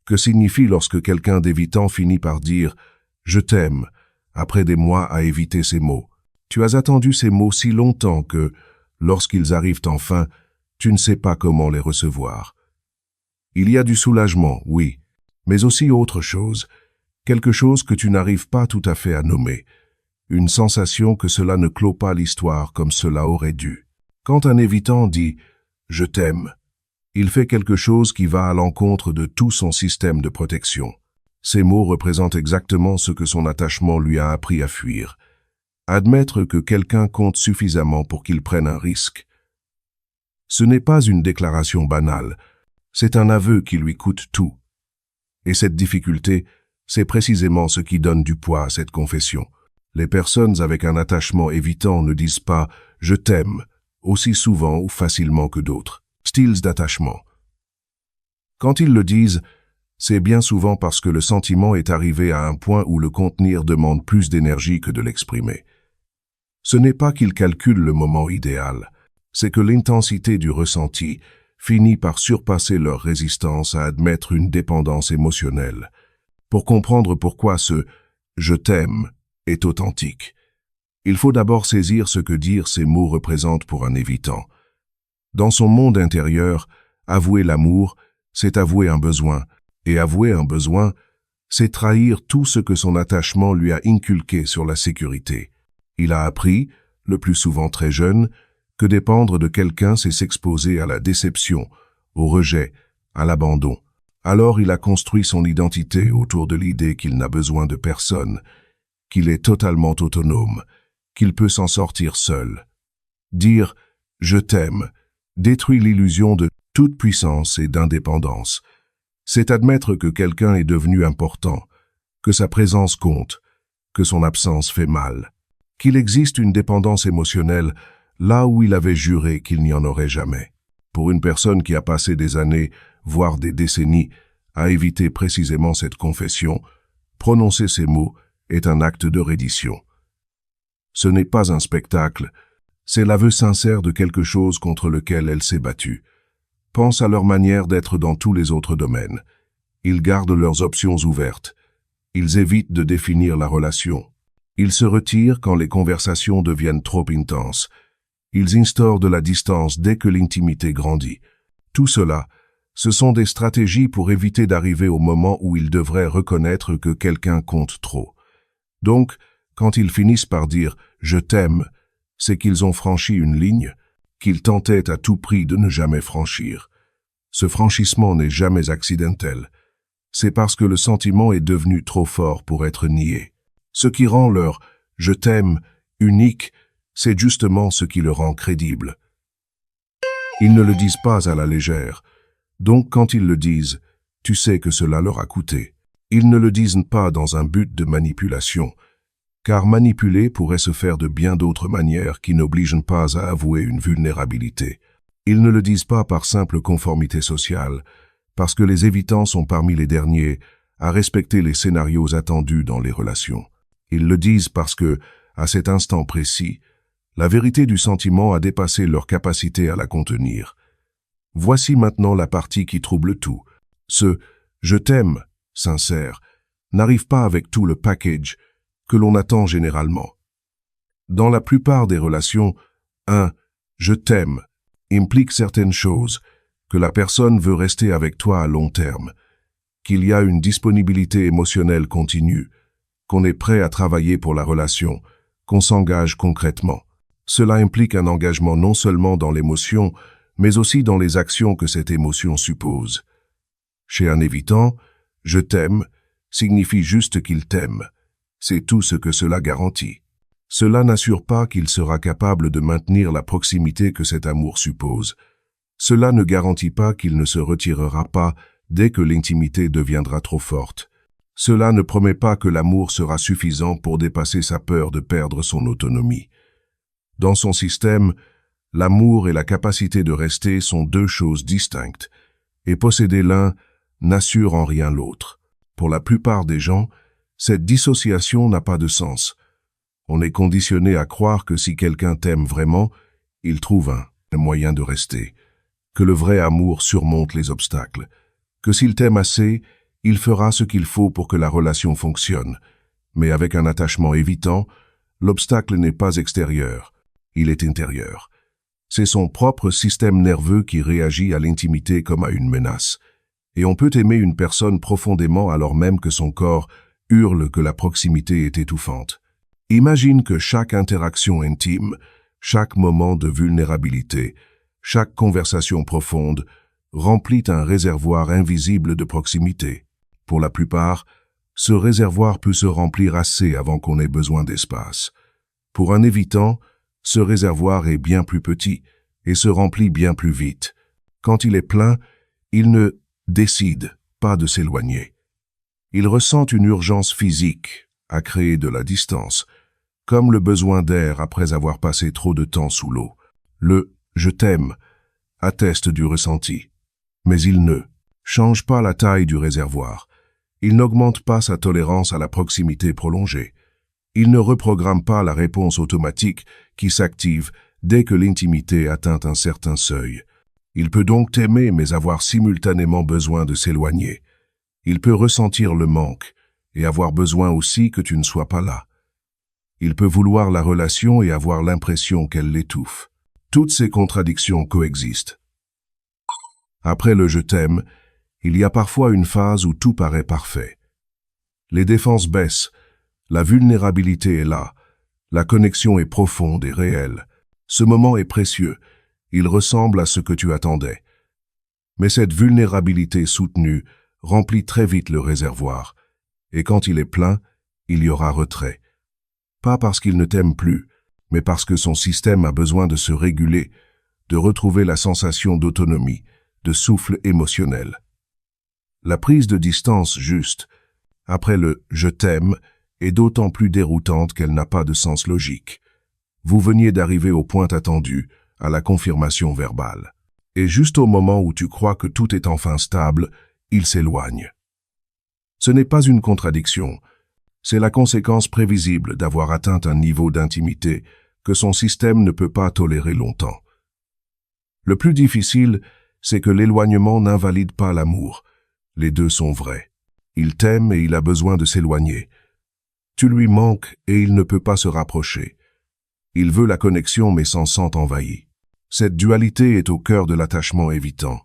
Que signifie lorsque quelqu'un d'évitant finit par dire « je t'aime » après des mois à éviter ces mots? Tu as attendu ces mots si longtemps que, lorsqu'ils arrivent enfin, tu ne sais pas comment les recevoir. Il y a du soulagement, oui, mais aussi autre chose, quelque chose que tu n'arrives pas tout à fait à nommer, une sensation que cela ne clôt pas l'histoire comme cela aurait dû. Quand un évitant dit « je t'aime », il fait quelque chose qui va à l'encontre de tout son système de protection. Ces mots représentent exactement ce que son attachement lui a appris à fuir. Admettre que quelqu'un compte suffisamment pour qu'il prenne un risque. Ce n'est pas une déclaration banale, c'est un aveu qui lui coûte tout. Et cette difficulté, c'est précisément ce qui donne du poids à cette confession. Les personnes avec un attachement évitant ne disent pas « je t'aime » aussi souvent ou facilement que d'autres. Styles d'attachement. Quand ils le disent, c'est bien souvent parce que le sentiment est arrivé à un point où le contenir demande plus d'énergie que de l'exprimer. Ce n'est pas qu'ils calculent le moment idéal, c'est que l'intensité du ressenti finit par surpasser leur résistance à admettre une dépendance émotionnelle. Pour comprendre pourquoi ce « je t'aime » est authentique, il faut d'abord saisir ce que dire ces mots représentent pour un évitant. Dans son monde intérieur, avouer l'amour, c'est avouer un besoin, et avouer un besoin, c'est trahir tout ce que son attachement lui a inculqué sur la sécurité. Il a appris, le plus souvent très jeune, que dépendre de quelqu'un c'est s'exposer à la déception, au rejet, à l'abandon. Alors il a construit son identité autour de l'idée qu'il n'a besoin de personne, qu'il est totalement autonome, qu'il peut s'en sortir seul. Dire « je t'aime » détruit l'illusion de toute puissance et d'indépendance. C'est admettre que quelqu'un est devenu important, que sa présence compte, que son absence fait mal, qu'il existe une dépendance émotionnelle là où il avait juré qu'il n'y en aurait jamais. Pour une personne qui a passé des années, voire des décennies, à éviter précisément cette confession, prononcer ces mots est un acte de reddition. Ce n'est pas un spectacle, c'est l'aveu sincère de quelque chose contre lequel elle s'est battue. Pense à leur manière d'être dans tous les autres domaines. Ils gardent leurs options ouvertes. Ils évitent de définir la relation. Ils se retirent quand les conversations deviennent trop intenses. Ils instaurent de la distance dès que l'intimité grandit. Tout cela, ce sont des stratégies pour éviter d'arriver au moment où ils devraient reconnaître que quelqu'un compte trop. Donc, quand ils finissent par dire « je t'aime », c'est qu'ils ont franchi une ligne qu'ils tentaient à tout prix de ne jamais franchir. Ce franchissement n'est jamais accidentel. C'est parce que le sentiment est devenu trop fort pour être nié. Ce qui rend leur « je t'aime » unique, c'est justement ce qui le rend crédible. Ils ne le disent pas à la légère. Donc quand ils le disent, tu sais que cela leur a coûté. Ils ne le disent pas dans un but de manipulation, car manipuler pourrait se faire de bien d'autres manières qui n'obligent pas à avouer une vulnérabilité. Ils ne le disent pas par simple conformité sociale, parce que les évitants sont parmi les derniers à respecter les scénarios attendus dans les relations. Ils le disent parce que, à cet instant précis, la vérité du sentiment a dépassé leur capacité à la contenir. Voici maintenant la partie qui trouble tout. Ce « je t'aime » sincère n'arrive pas avec tout le package que l'on attend généralement. Dans la plupart des relations, un « je t'aime » implique certaines choses, que la personne veut rester avec toi à long terme, qu'il y a une disponibilité émotionnelle continue, qu'on est prêt à travailler pour la relation, qu'on s'engage concrètement. Cela implique un engagement non seulement dans l'émotion, mais aussi dans les actions que cette émotion suppose. Chez un évitant, « je t'aime » signifie juste qu'il t'aime. C'est tout ce que cela garantit. Cela n'assure pas qu'il sera capable de maintenir la proximité que cet amour suppose. Cela ne garantit pas qu'il ne se retirera pas dès que l'intimité deviendra trop forte. Cela ne promet pas que l'amour sera suffisant pour dépasser sa peur de perdre son autonomie. Dans son système, l'amour et la capacité de rester sont deux choses distinctes, et posséder l'un n'assure en rien l'autre. Pour la plupart des gens, cette dissociation n'a pas de sens. On est conditionné à croire que si quelqu'un t'aime vraiment, il trouve un moyen de rester, que le vrai amour surmonte les obstacles, que s'il t'aime assez, Il fera ce qu'il faut pour que la relation fonctionne. Mais avec un attachement évitant, l'obstacle n'est pas extérieur, il est intérieur. C'est son propre système nerveux qui réagit à l'intimité comme à une menace. Et on peut aimer une personne profondément alors même que son corps hurle que la proximité est étouffante. Imagine que chaque interaction intime, chaque moment de vulnérabilité, chaque conversation profonde remplit un réservoir invisible de proximité. Pour la plupart, ce réservoir peut se remplir assez avant qu'on ait besoin d'espace. Pour un évitant, ce réservoir est bien plus petit et se remplit bien plus vite. Quand il est plein, il ne décide pas de s'éloigner. Il ressent une urgence physique à créer de la distance, comme le besoin d'air après avoir passé trop de temps sous l'eau. Le « je t'aime » atteste du ressenti. Mais il ne change pas la taille du réservoir. Il n'augmente pas sa tolérance à la proximité prolongée. Il ne reprogramme pas la réponse automatique qui s'active dès que l'intimité atteint un certain seuil. Il peut donc t'aimer mais avoir simultanément besoin de s'éloigner. Il peut ressentir le manque et avoir besoin aussi que tu ne sois pas là. Il peut vouloir la relation et avoir l'impression qu'elle l'étouffe. Toutes ces contradictions coexistent. Après le « je t'aime », il y a parfois une phase où tout paraît parfait. Les défenses baissent, la vulnérabilité est là, la connexion est profonde et réelle. Ce moment est précieux, il ressemble à ce que tu attendais. Mais cette vulnérabilité soutenue remplit très vite le réservoir, et quand il est plein, il y aura retrait. Pas parce qu'il ne t'aime plus, mais parce que son système a besoin de se réguler, de retrouver la sensation d'autonomie, de souffle émotionnel. La prise de distance juste, après le « je t'aime », est d'autant plus déroutante qu'elle n'a pas de sens logique. Vous veniez d'arriver au point attendu, à la confirmation verbale. Et juste au moment où tu crois que tout est enfin stable, il s'éloigne. Ce n'est pas une contradiction, c'est la conséquence prévisible d'avoir atteint un niveau d'intimité que son système ne peut pas tolérer longtemps. Le plus difficile, c'est que l'éloignement n'invalide pas l'amour. Les deux sont vrais. Il t'aime et il a besoin de s'éloigner. Tu lui manques et il ne peut pas se rapprocher. Il veut la connexion mais s'en sent envahi. Cette dualité est au cœur de l'attachement évitant,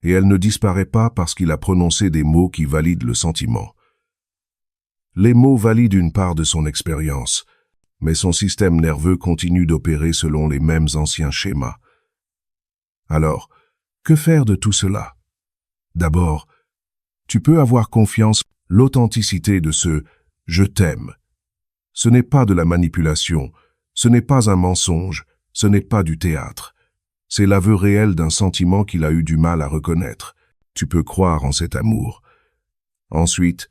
et elle ne disparaît pas parce qu'il a prononcé des mots qui valident le sentiment. Les mots valident une part de son expérience, mais son système nerveux continue d'opérer selon les mêmes anciens schémas. Alors, que faire de tout cela? D'abord, tu peux avoir confiance, l'authenticité de ce « je t'aime ». Ce n'est pas de la manipulation, ce n'est pas un mensonge, ce n'est pas du théâtre. C'est l'aveu réel d'un sentiment qu'il a eu du mal à reconnaître. Tu peux croire en cet amour. Ensuite,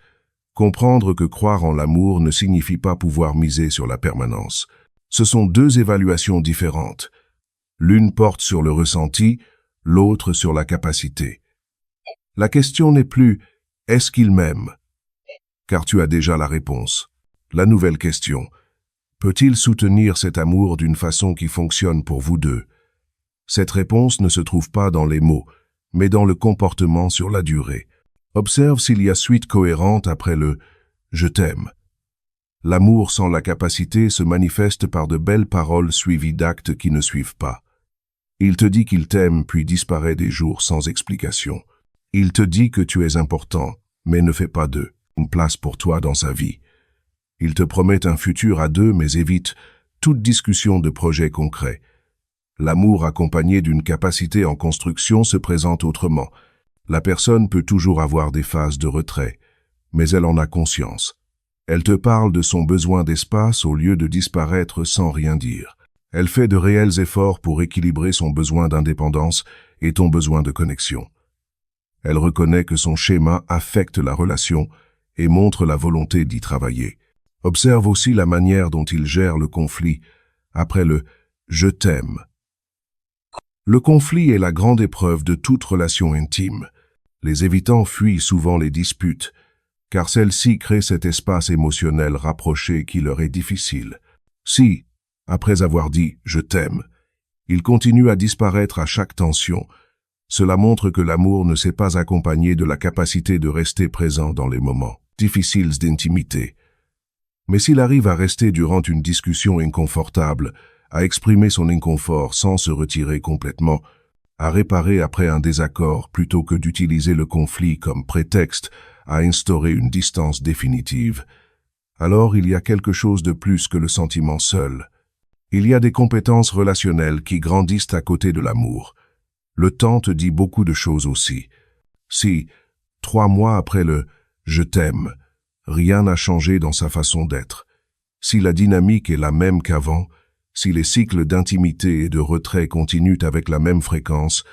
comprendre que croire en l'amour ne signifie pas pouvoir miser sur la permanence. Ce sont deux évaluations différentes. L'une porte sur le ressenti, l'autre sur la capacité. La question n'est plus « est-ce qu'il m'aime ?» car tu as déjà la réponse. La nouvelle question « peut-il soutenir cet amour d'une façon qui fonctionne pour vous deux ?» Cette réponse ne se trouve pas dans les mots, mais dans le comportement sur la durée. Observe s'il y a suite cohérente après le « je t'aime ». L'amour sans la capacité se manifeste par de belles paroles suivies d'actes qui ne suivent pas. Il te dit qu'il t'aime puis disparaît des jours sans explication. Il te dit que tu es important, mais ne fait pas une place pour toi dans sa vie. Il te promet un futur à deux mais évite toute discussion de projets concrets. L'amour accompagné d'une capacité en construction se présente autrement. La personne peut toujours avoir des phases de retrait, mais elle en a conscience. Elle te parle de son besoin d'espace au lieu de disparaître sans rien dire. Elle fait de réels efforts pour équilibrer son besoin d'indépendance et ton besoin de connexion. Elle reconnaît que son schéma affecte la relation et montre la volonté d'y travailler. Observe aussi la manière dont il gère le conflit après le « je t'aime ». Le conflit est la grande épreuve de toute relation intime. Les évitants fuient souvent les disputes, car celles-ci créent cet espace émotionnel rapproché qui leur est difficile. Si, après avoir dit « je t'aime », il continue à disparaître à chaque tension, Cela montre que l'amour ne s'est pas accompagné de la capacité de rester présent dans les moments difficiles d'intimité. Mais s'il arrive à rester durant une discussion inconfortable, à exprimer son inconfort sans se retirer complètement, à réparer après un désaccord plutôt que d'utiliser le conflit comme prétexte à instaurer une distance définitive, alors il y a quelque chose de plus que le sentiment seul. Il y a des compétences relationnelles qui grandissent à côté de l'amour. Le temps te dit beaucoup de choses aussi. Si, 3 mois après le « je t'aime », rien n'a changé dans sa façon d'être, si la dynamique est la même qu'avant, si les cycles d'intimité et de retrait continuent avec la même fréquence,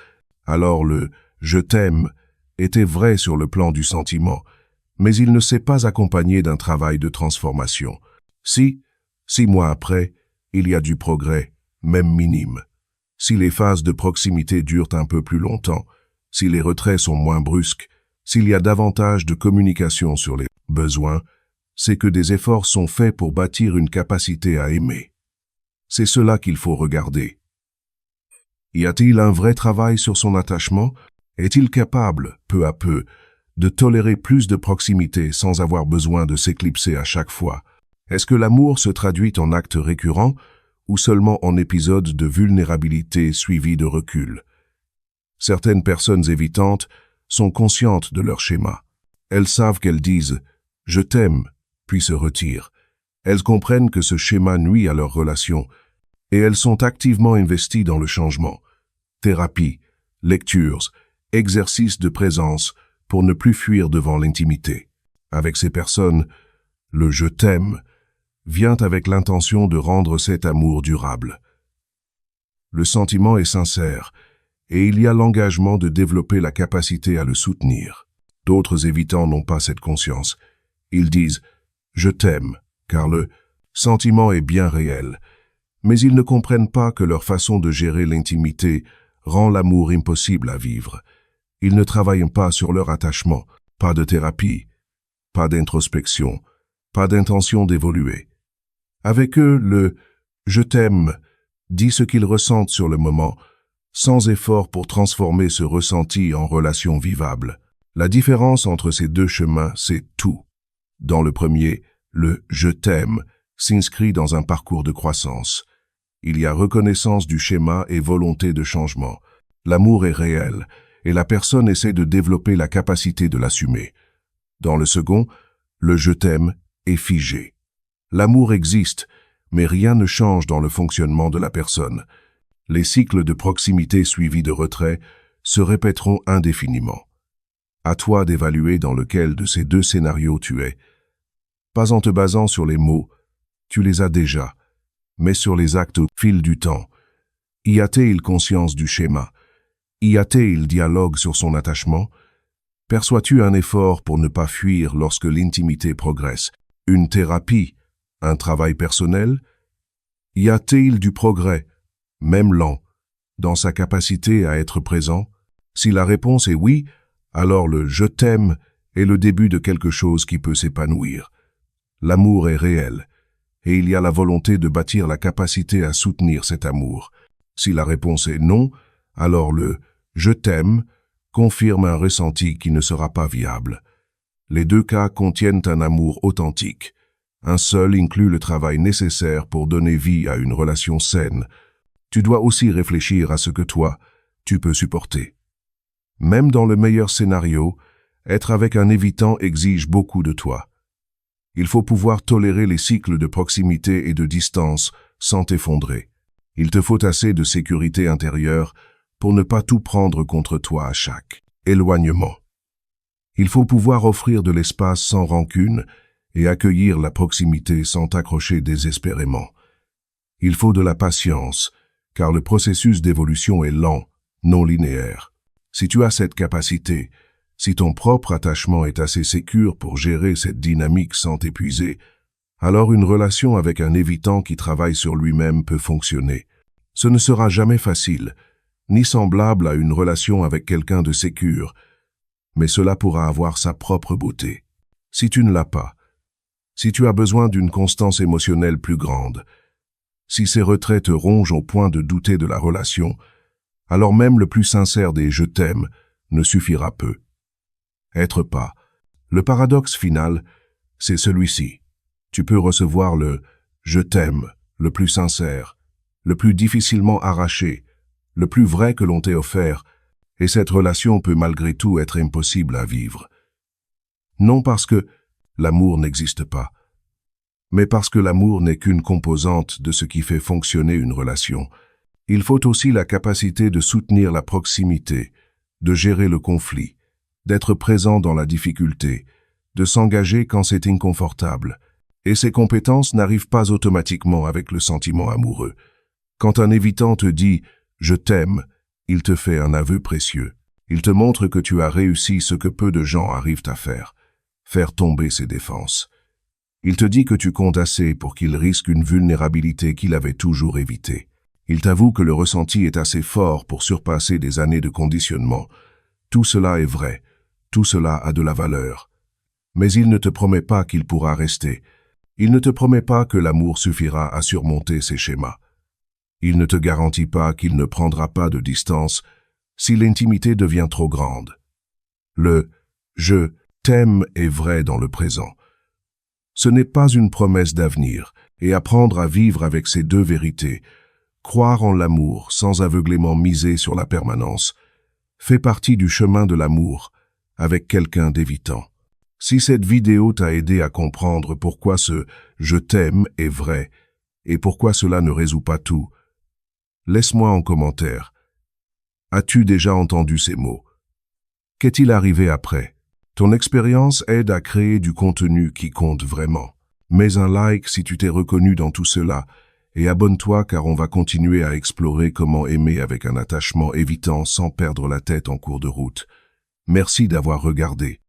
alors le « je t'aime » était vrai sur le plan du sentiment, mais il ne s'est pas accompagné d'un travail de transformation. Si, 6 mois après, il y a du progrès, même minime. Si les phases de proximité durent un peu plus longtemps, si les retraits sont moins brusques, s'il y a davantage de communication sur les besoins, c'est que des efforts sont faits pour bâtir une capacité à aimer. C'est cela qu'il faut regarder. Y a-t-il un vrai travail sur son attachement? Est-il capable, peu à peu, de tolérer plus de proximité sans avoir besoin de s'éclipser à chaque fois? Est-ce que l'amour se traduit en actes récurrents ou seulement en épisodes de vulnérabilité suivis de recul? Certaines personnes évitantes sont conscientes de leur schéma. Elles savent qu'elles disent « je t'aime » puis se retirent. Elles comprennent que ce schéma nuit à leur relation et elles sont activement investies dans le changement. Thérapie, lectures, exercices de présence pour ne plus fuir devant l'intimité. Avec ces personnes, le « je t'aime » vient avec l'intention de rendre cet amour durable. Le sentiment est sincère et il y a l'engagement de développer la capacité à le soutenir. D'autres évitants n'ont pas cette conscience. Ils disent « je t'aime » car le sentiment est bien réel, mais ils ne comprennent pas que leur façon de gérer l'intimité rend l'amour impossible à vivre. Ils ne travaillent pas sur leur attachement, pas de thérapie, pas d'introspection, pas d'intention d'évoluer. Avec eux, le « je t'aime » dit ce qu'ils ressentent sur le moment, sans effort pour transformer ce ressenti en relation vivable. La différence entre ces deux chemins, c'est tout. Dans le premier, le « je t'aime » s'inscrit dans un parcours de croissance. Il y a reconnaissance du schéma et volonté de changement. L'amour est réel, et la personne essaie de développer la capacité de l'assumer. Dans le second, le « je t'aime » est figé. L'amour existe, mais rien ne change dans le fonctionnement de la personne. Les cycles de proximité suivis de retrait se répéteront indéfiniment. À toi d'évaluer dans lequel de ces deux scénarios tu es. Pas en te basant sur les mots, tu les as déjà, mais sur les actes au fil du temps. Y a-t-il conscience du schéma? Y a-t-il dialogue sur son attachement? Perçois-tu un effort pour ne pas fuir lorsque l'intimité progresse? Une thérapie? Un travail personnel? Y a-t-il du progrès, même lent, dans sa capacité à être présent? Si la réponse est oui, alors le « je t'aime » est le début de quelque chose qui peut s'épanouir. L'amour est réel, et il y a la volonté de bâtir la capacité à soutenir cet amour. Si la réponse est non, alors le « je t'aime » confirme un ressenti qui ne sera pas viable. Les deux cas contiennent un amour authentique. Un seul inclut le travail nécessaire pour donner vie à une relation saine. Tu dois aussi réfléchir à ce que toi, tu peux supporter. Même dans le meilleur scénario, être avec un évitant exige beaucoup de toi. Il faut pouvoir tolérer les cycles de proximité et de distance sans t'effondrer. Il te faut assez de sécurité intérieure pour ne pas tout prendre contre toi à chaque éloignement. Il faut pouvoir offrir de l'espace sans rancune et accueillir la proximité sans t'accrocher désespérément. Il faut de la patience, car le processus d'évolution est lent, non linéaire. Si tu as cette capacité, si ton propre attachement est assez sécure pour gérer cette dynamique sans t'épuiser, alors une relation avec un évitant qui travaille sur lui-même peut fonctionner. Ce ne sera jamais facile, ni semblable à une relation avec quelqu'un de sécure, mais cela pourra avoir sa propre beauté. Si tu ne l'as pas, si tu as besoin d'une constance émotionnelle plus grande, si ces retraits te rongent au point de douter de la relation, alors même le plus sincère des « je t'aime » ne suffira peu. Être pas. Le paradoxe final, c'est celui-ci. Tu peux recevoir le « je t'aime » le plus sincère, le plus difficilement arraché, le plus vrai que l'on t'ait offert, et cette relation peut malgré tout être impossible à vivre. Non parce que l'amour n'existe pas, mais parce que l'amour n'est qu'une composante de ce qui fait fonctionner une relation. Il faut aussi la capacité de soutenir la proximité, de gérer le conflit, d'être présent dans la difficulté, de s'engager quand c'est inconfortable. Et ces compétences n'arrivent pas automatiquement avec le sentiment amoureux. Quand un évitant te dit « je t'aime », il te fait un aveu précieux. Il te montre que tu as réussi ce que peu de gens arrivent à faire tomber ses défenses. Il te dit que tu comptes assez pour qu'il risque une vulnérabilité qu'il avait toujours évitée. Il t'avoue que le ressenti est assez fort pour surpasser des années de conditionnement. Tout cela est vrai, tout cela a de la valeur. Mais il ne te promet pas qu'il pourra rester. Il ne te promet pas que l'amour suffira à surmonter ces schémas. Il ne te garantit pas qu'il ne prendra pas de distance si l'intimité devient trop grande. Le « je t'aime » est vrai dans le présent. Ce n'est pas une promesse d'avenir, et apprendre à vivre avec ces deux vérités, croire en l'amour sans aveuglément miser sur la permanence, fait partie du chemin de l'amour avec quelqu'un d'évitant. Si cette vidéo t'a aidé à comprendre pourquoi ce « je t'aime » est vrai et pourquoi cela ne résout pas tout, laisse-moi en commentaire. As-tu déjà entendu ces mots? Qu'est-il arrivé après? Ton expérience aide à créer du contenu qui compte vraiment. Mets un like si tu t'es reconnu dans tout cela et abonne-toi car on va continuer à explorer comment aimer avec un attachement évitant sans perdre la tête en cours de route. Merci d'avoir regardé.